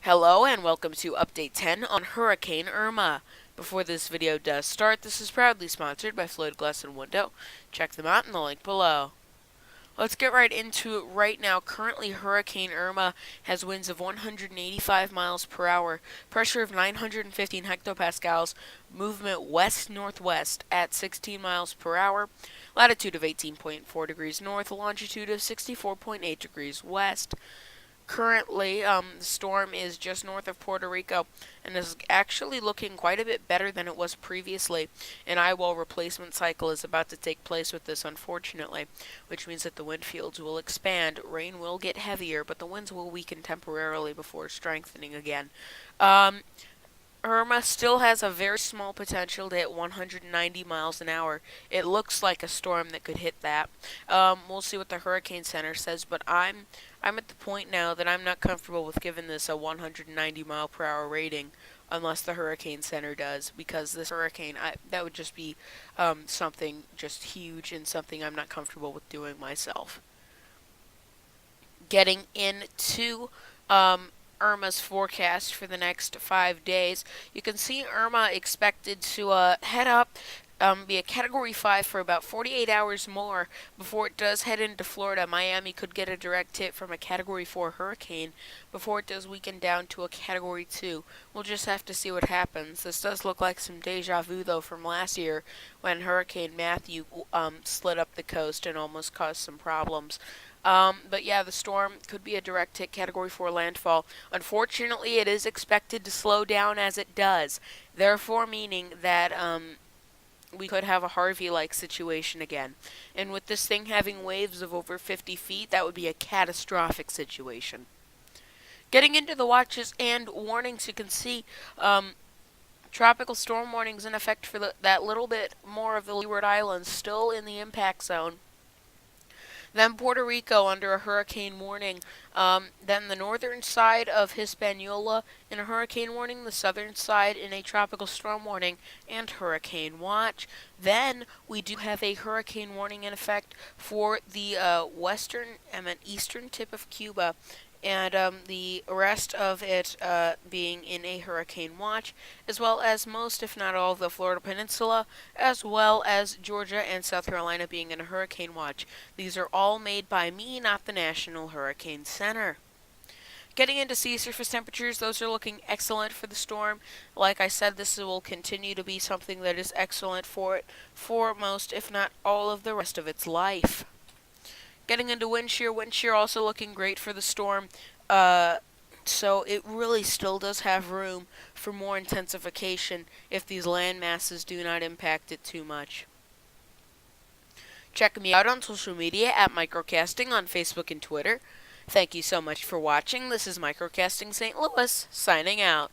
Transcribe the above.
Hello and welcome to Update 10 on Hurricane Irma. Before this video does start, this is proudly sponsored by Floyd Glass and Window. Check them out in the link below. Let's get right into it right now. Currently, Hurricane Irma has winds of 185 miles per hour, pressure of 915 hectopascals, movement west-northwest at 16 miles per hour, latitude of 18.4 degrees north, longitude of 64.8 degrees west. Currently, the storm is just north of Puerto Rico and is actually looking quite a bit better than it was previously. An eyewall replacement cycle is about to take place with this, unfortunately, which means that the wind fields will expand, rain will get heavier, but the winds will weaken temporarily before strengthening again. Irma still has a very small potential to hit 190 miles an hour. It looks like a storm that could hit that. We'll see what the Hurricane Center says, but I'm at the point now that I'm not comfortable with giving this a 190 mile per hour rating unless the Hurricane Center does, because this hurricane, that would just be something just huge and something I'm not comfortable with doing myself. Getting into Irma's forecast for the next 5 days. You can see Irma expected to head up, be a Category 5 for about 48 hours more before it does head into Florida. Miami could get a direct hit from a Category 4 hurricane before it does weaken down to a Category 2. We'll just have to see what happens. This does look like some deja vu, though, from last year when Hurricane Matthew slid up the coast and almost caused some problems. But yeah, the storm could be a direct hit Category 4 landfall. Unfortunately, it is expected to slow down as it does, therefore meaning that we could have a Harvey-like situation again. And with this thing having waves of over 50 feet, that would be a catastrophic situation. Getting into the watches and warnings, you can see tropical storm warnings in effect for that little bit more of the Leeward Islands still in the impact zone. Then Puerto Rico under a hurricane warning. Then the northern side of Hispaniola in a hurricane warning. The southern side in a tropical storm warning and hurricane watch. Then we do have a hurricane warning in effect for the western and eastern tip of Cuba. And the rest of it being in a hurricane watch, as well as most, if not all, of the Florida Peninsula, as well as Georgia and South Carolina being in a hurricane watch. These are all made by me, not the National Hurricane Center. Getting into sea surface temperatures, those are looking excellent for the storm. Like I said, this will continue to be something that is excellent for it for most, if not all, of the rest of its life. Getting into wind shear also looking great for the storm. So it really still does have room for more intensification if these land masses do not impact it too much. Check me out on social media at Microcasting on Facebook and Twitter. Thank you so much for watching. This is Microcasting St. Louis, signing out.